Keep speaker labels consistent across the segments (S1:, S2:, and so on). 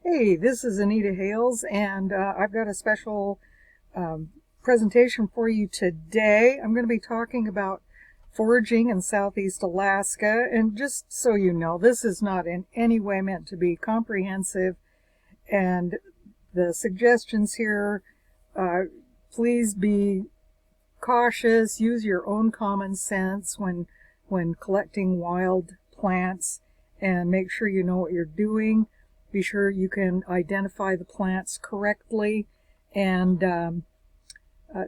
S1: Hey, this is Anita Hales, and I've got a special presentation for you today. I'm going to be talking about foraging in Southeast Alaska, and just so you know, this is not in any way meant to be comprehensive, and the suggestions here, please be cautious, use your own common sense when collecting wild plants, and make sure you know what you're doing. Be sure you can identify the plants correctly, and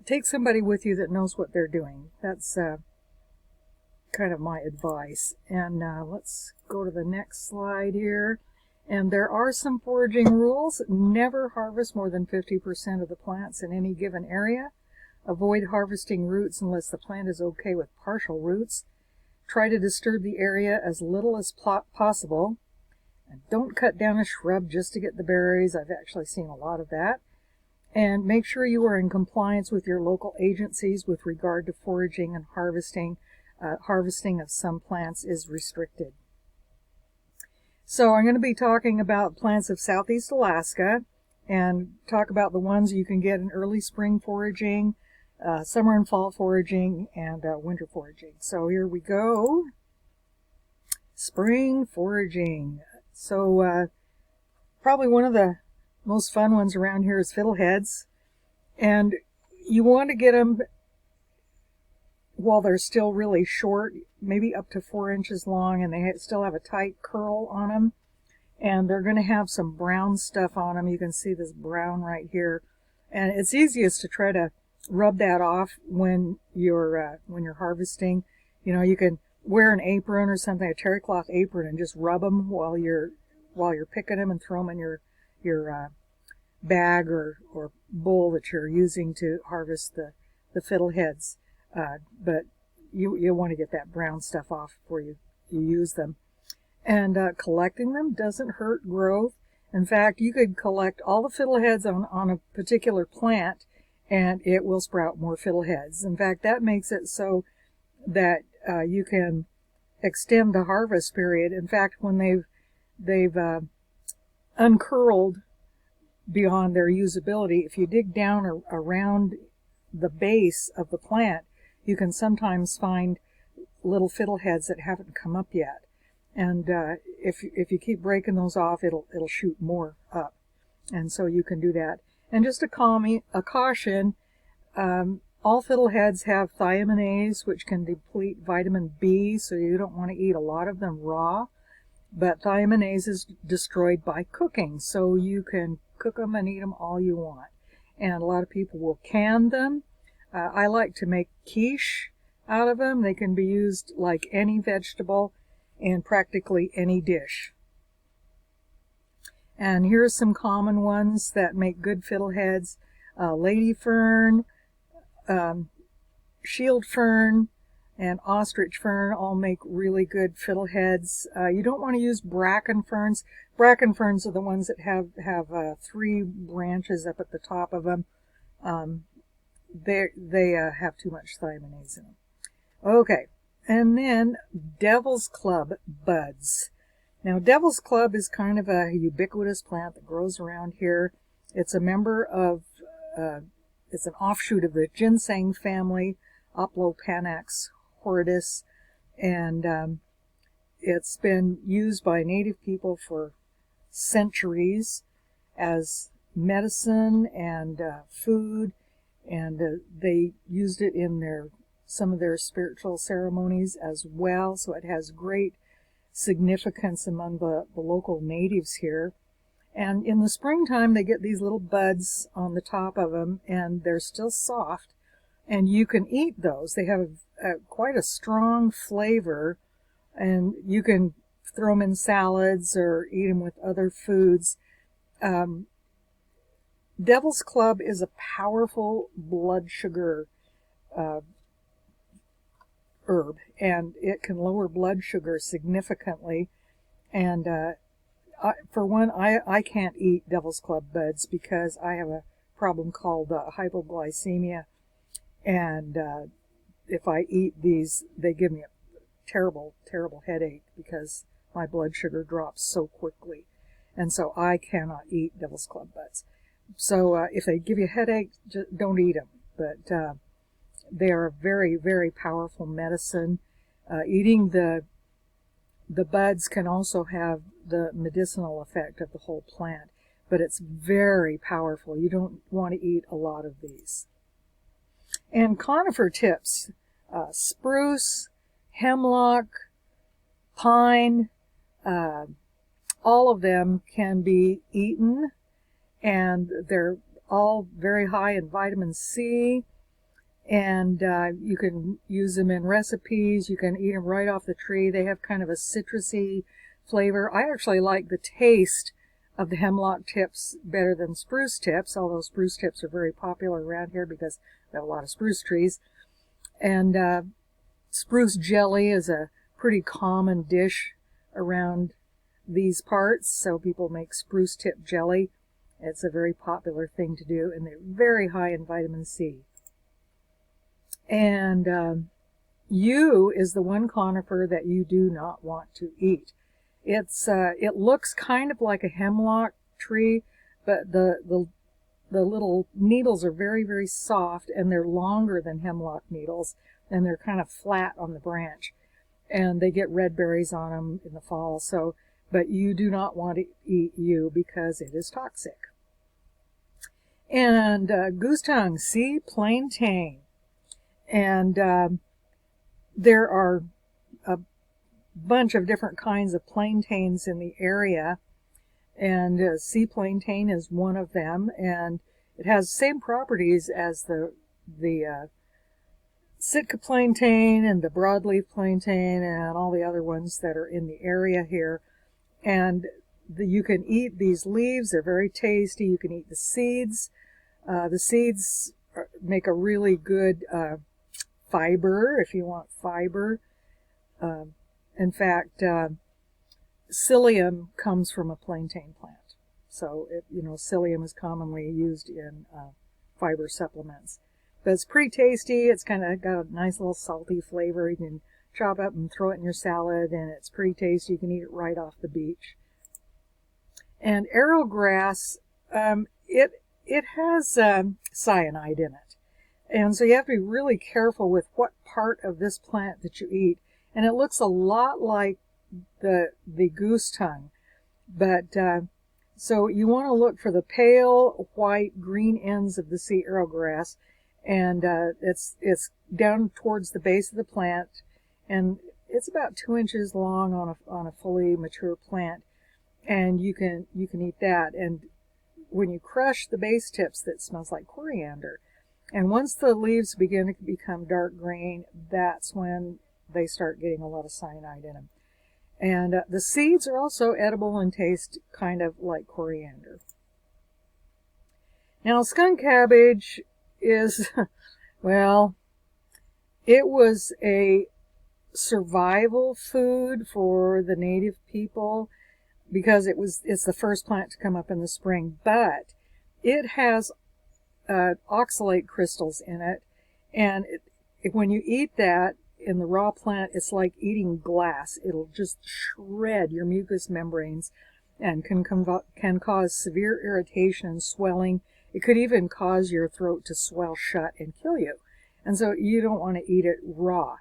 S1: take somebody with you that knows what they're doing. That's kind of my advice. And let's go to the next slide here. And there are some foraging rules. Never harvest more than 50% of the plants in any given area. Avoid harvesting roots unless the plant is okay with partial roots. Try to disturb the area as little as possible. And don't cut down a shrub just to get the berries. I've actually seen a lot of that. And make sure you are in compliance with your local agencies with regard to foraging and harvesting. Harvesting of some plants is restricted. So I'm going to be talking about plants of Southeast Alaska and talk about the ones you can get in early spring foraging, summer and fall foraging, and winter foraging. So here we go. Spring foraging. So probably one of the most fun ones around here is fiddleheads. And you want to get them while they're still really short, maybe up to 4 inches long, and they still have a tight curl on them. And they're going to have some brown stuff on them. You can see this brown right here. And it's easiest to try to rub that off when you're harvesting. You know, you can wear an apron or something, a terry cloth apron, and just rub them while you're picking them and throw them in your bag or bowl that you're using to harvest the fiddleheads. But you want to get that brown stuff off before you use them. And collecting them doesn't hurt growth. In fact, you could collect all the fiddleheads on a particular plant, and it will sprout more fiddleheads. In fact, that makes it so that you can extend the harvest period. In fact, when they've uncurled beyond their usability, if you dig down around the base of the plant, you can sometimes find little fiddleheads that haven't come up yet. And if you keep breaking those off, it'll shoot more up. And so you can do that. And just a caution, all fiddleheads have thiaminase, which can deplete vitamin B, so you don't want to eat a lot of them raw. But thiaminase is destroyed by cooking, so you can cook them and eat them all you want. And a lot of people will can them. I like to make quiche out of them. They can be used like any vegetable in practically any dish. And here's some common ones that make good fiddleheads. Lady fern, shield fern, and ostrich fern all make really good fiddleheads. You don't want to use bracken ferns. Bracken ferns are the ones that have 3 branches up at the top of them. They have too much thiaminase in them. Okay, and then devil's club buds. Now, devil's club is kind of a ubiquitous plant that grows around here. It's a member of, it's an offshoot of the ginseng family, Oplopanax horridus, and it's been used by native people for centuries as medicine and food, and they used it in some of their spiritual ceremonies as well, so it has great significance among the local natives here. And in the springtime, they get these little buds on the top of them, and they're still soft, and you can eat those. They have quite a strong flavor, and you can throw them in salads or eat them with other foods. Devil's club is a powerful blood sugar herb, and it can lower blood sugar significantly. And for one, I can't eat devil's club buds because I have a problem called hypoglycemia, and if I eat these, they give me a terrible headache because my blood sugar drops so quickly. and so I cannot eat devil's club buds. So if they give you a headache, just don't eat them. But they are a very, very powerful medicine. Eating the buds can also have the medicinal effect of the whole plant, but it's very powerful. You don't want to eat a lot of these. And conifer tips, spruce, hemlock, pine, all of them can be eaten, and they're all very high in vitamin C, and you can use them in recipes. You can eat them right off the tree. They have kind of a citrusy flavor. I actually like the taste of the hemlock tips better than spruce tips, although spruce tips are very popular around here because we have a lot of spruce trees. And spruce jelly is a pretty common dish around these parts, so people make spruce tip jelly. It's a very popular thing to do, and they're very high in vitamin C. And yew is the one conifer that you do not want to eat. It looks kind of like a hemlock tree, but the little needles are very, very soft, and they're longer than hemlock needles, and they're kind of flat on the branch, and they get red berries on them in the fall. So, but you do not want to eat yew because it is toxic. And goose tongue, sea plantain. And there are a bunch of different kinds of plantains in the area, and sea plantain is one of them, and it has the same properties as the Sitka plantain and the broadleaf plantain and all the other ones that are in the area here. And you can eat these leaves. They're very tasty. You can eat the seeds. The seeds make a really good fiber if you want fiber. In fact, psyllium comes from a plantain plant. So, psyllium is commonly used in fiber supplements. But it's pretty tasty. It's kind of got a nice little salty flavor. You can chop up and throw it in your salad, and it's pretty tasty. You can eat it right off the beach. And arrowgrass, it has cyanide in it. And so you have to be really careful with what part of this plant that you eat. And it looks a lot like the goose tongue. But so you want to look for the pale white green ends of the sea arrowgrass. And it's down towards the base of the plant. And it's about 2 inches long on a fully mature plant. And you can eat that. And when you crush the base tips, that smells like coriander. And once the leaves begin to become dark green, that's when they start getting a lot of cyanide in them. And the seeds are also edible and taste kind of like coriander. Now, skunk cabbage is, well, it was a survival food for the native people because it's the first plant to come up in the spring, but it has oxalate crystals in it, and when you eat that in the raw plant, it's like eating glass. It'll just shred your mucous membranes and can cause severe irritation and swelling. It could even cause your throat to swell shut and kill you. And so you don't want to eat it raw.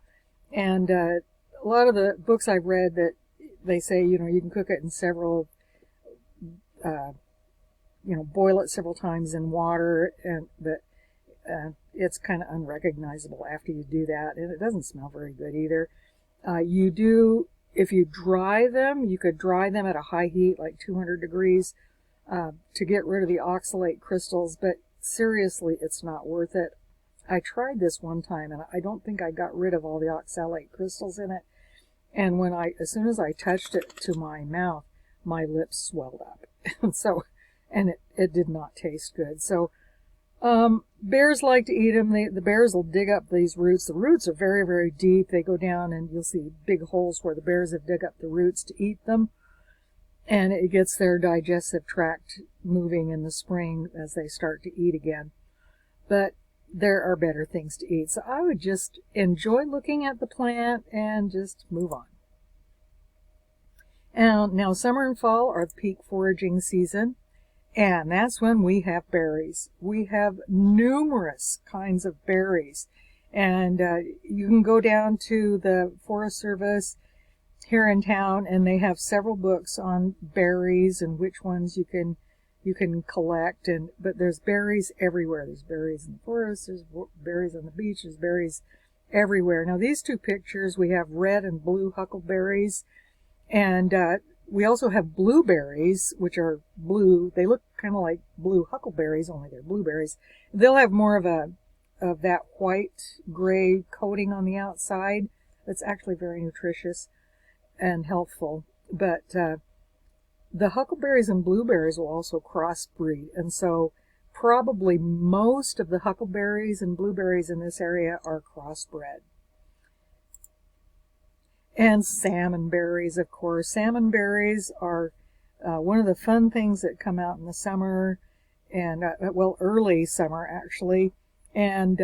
S1: And a lot of the books I've read that they say, you can cook it in several, boil it several times in water, but it's kind of unrecognizable after you do that, and it doesn't smell very good either. If you dry them, you could dry them at a high heat, like 200 degrees, to get rid of the oxalate crystals, but seriously, it's not worth it. I tried this one time, and I don't think I got rid of all the oxalate crystals in it, and as soon as I touched it to my mouth, my lips swelled up, and it did not taste good. So bears like to eat them. The bears will dig up these roots. The roots are very, very deep. They go down, and you'll see big holes where the bears have dug up the roots to eat them. And it gets their digestive tract moving in the spring as they start to eat again. But there are better things to eat. So I would just enjoy looking at the plant and just move on. And now summer and fall are the peak foraging season, and that's when we have berries. We have numerous kinds of berries, and you can go down to the Forest Service here in town, and they have several books on berries and which ones you can collect. But there's berries everywhere. There's berries in the forest, there's berries on the beach, there's berries everywhere. Now these two pictures, we have red and blue huckleberries, and we also have blueberries, which are blue. They look kind of like blue huckleberries, only they're blueberries. They'll have more of that white gray coating on the outside. It's actually very nutritious and healthful. But the huckleberries and blueberries will also crossbreed, and so probably most of the huckleberries and blueberries in this area are crossbred. And salmon berries, of course. Salmon berries are one of the fun things that come out in the summer, and early summer actually. And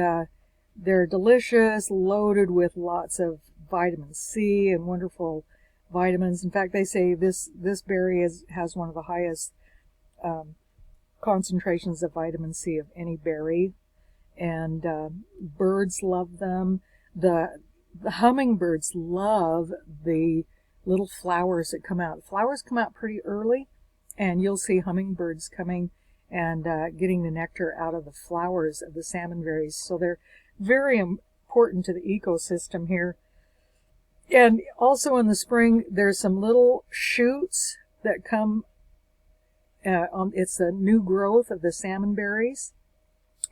S1: they're delicious, loaded with lots of vitamin C and wonderful vitamins. In fact, they say this berry has one of the highest concentrations of vitamin C of any berry, and birds love them. The hummingbirds love the little flowers that come out. The flowers come out pretty early, and you'll see hummingbirds coming and getting the nectar out of the flowers of the salmon berries. So they're very important to the ecosystem here. And also in the spring, there's some little shoots that come. It's a new growth of the salmon berries,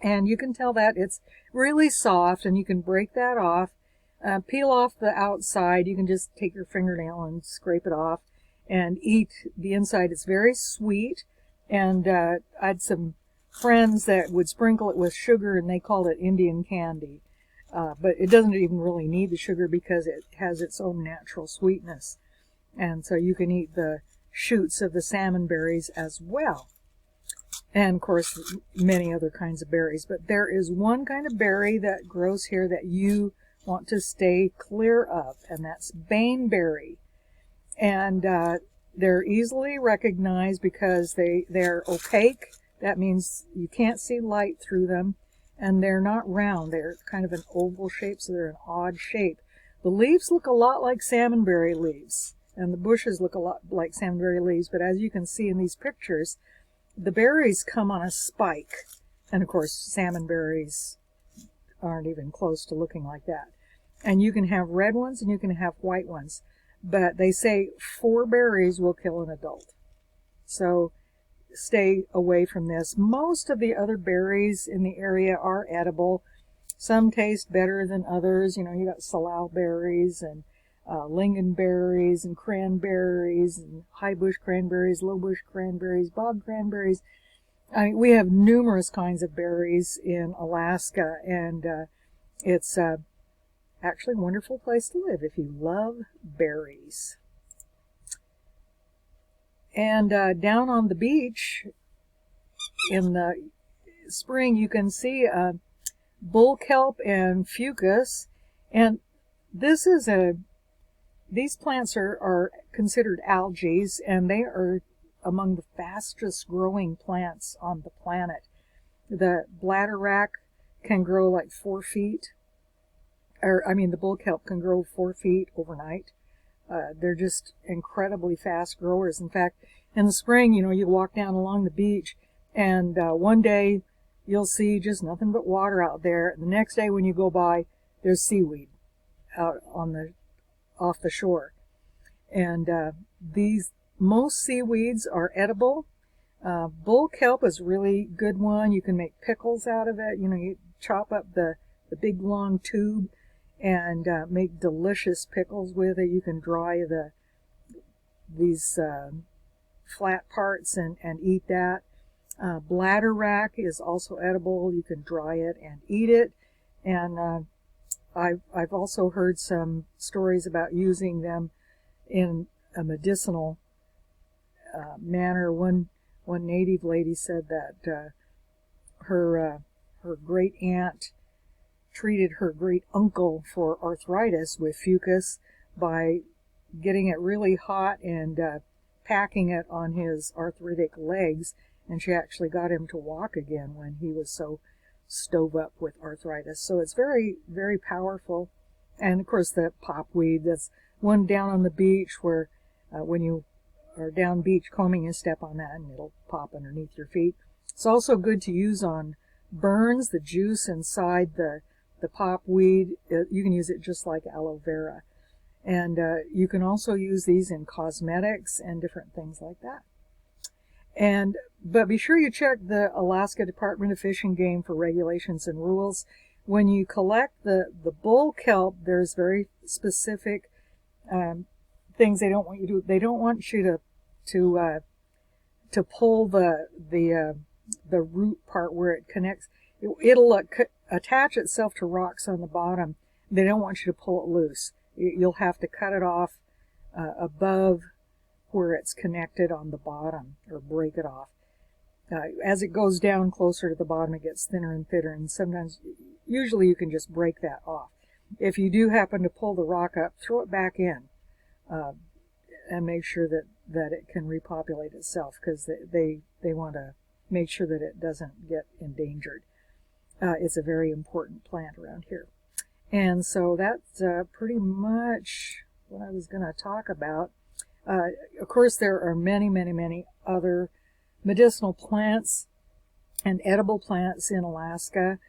S1: and you can tell that it's really soft, and you can break that off. Peel off the outside. You can just take your fingernail and scrape it off and eat the inside. It's very sweet, and I had some friends that would sprinkle it with sugar, and they called it Indian candy. But it doesn't even really need the sugar because it has its own natural sweetness. And so you can eat the shoots of the salmon berries as well. And of course, many other kinds of berries. But there is one kind of berry that grows here that you want to stay clear of, and that's baneberry. And they're easily recognized because they're opaque. That means you can't see light through them, and they're not round. They're kind of an oval shape, so they're an odd shape. The leaves look a lot like salmonberry leaves, and the bushes look a lot like salmonberry leaves, but as you can see in these pictures, the berries come on a spike. And of course, salmonberries aren't even close to looking like that. And you can have red ones and you can have white ones. But they say 4 berries will kill an adult. So stay away from this. Most of the other berries in the area are edible. Some taste better than others. You know, you got salal berries and lingonberries and cranberries and high bush cranberries, low bush cranberries, bog cranberries. I mean, we have numerous kinds of berries in Alaska, and it's actually a wonderful place to live if you love berries. And down on the beach in the spring, you can see bull kelp and fucus, and these plants are considered algae, and they are among the fastest growing plants on the planet. The bladderwrack can grow like 4 feet, the bull kelp can grow 4 feet overnight. They're just incredibly fast growers. In fact, in the spring, you walk down along the beach, and one day you'll see just nothing but water out there. The next day when you go by, there's seaweed out off the shore. And most seaweeds are edible. Bull kelp is a really good one. You can make pickles out of it. You chop up the big long tube and make delicious pickles with it. You can dry these flat parts and eat that. Bladderwrack is also edible. You can dry it and eat it. And I've also heard some stories about using them in a medicinal manner. One native lady said that her great aunt treated her great uncle for arthritis with fucus by getting it really hot and packing it on his arthritic legs, and she actually got him to walk again when he was so stove up with arthritis. So it's very, very powerful. And of course the popweed, that's one down on the beach where when you are down beach combing, you step on that and it'll pop underneath your feet. It's also good to use on burns. The juice inside the popweed, you can use it just like aloe vera. And you can also use these in cosmetics and different things like that. But be sure you check the Alaska Department of Fish and Game for regulations and rules. When you collect the bull kelp, there's very specific things they don't want you to do. They don't want you to pull the root part where it connects. It'll attach itself to rocks on the bottom. They don't want you to pull it loose. You'll have to cut it off above where it's connected on the bottom, or break it off. As it goes down closer to the bottom, it gets thinner and thinner, and usually you can just break that off. If you do happen to pull the rock up, throw it back in and make sure that it can repopulate itself, because they want to make sure that it doesn't get endangered. It's a very important plant around here. And so that's pretty much what I was going to talk about. Of course, there are many, many, many other medicinal plants and edible plants in Alaska.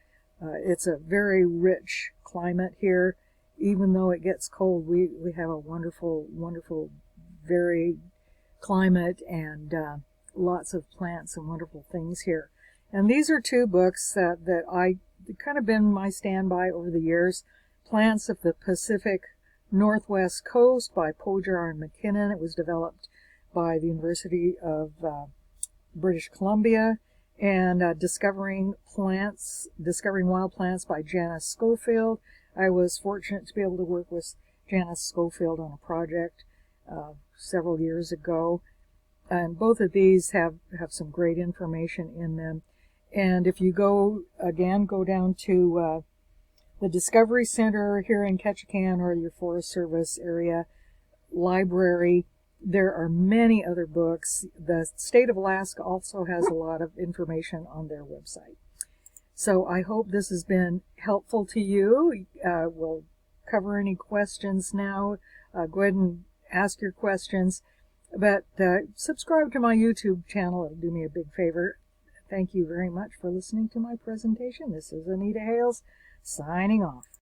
S1: It's a very rich climate here. Even though it gets cold, we have a wonderful, wonderful, varied climate, and lots of plants and wonderful things here. And these are two books that I kind of been my standby over the years. Plants of the Pacific Northwest Coast by Pojar and McKinnon. It was developed by the University of British Columbia. And Discovering Wild Plants by Janice Schofield. I was fortunate to be able to work with Janice Schofield on a project several years ago. And both of these have some great information in them. And if you go down to the Discovery Center here in Ketchikan, or your Forest Service area library, there are many other books. The state of Alaska also has a lot of information on their website. So I hope this has been helpful to you. We'll cover any questions now. Go ahead and ask your questions. But subscribe to my YouTube channel. It'll do me a big favor. Thank you very much for listening to my presentation. This is Anita Hales, signing off.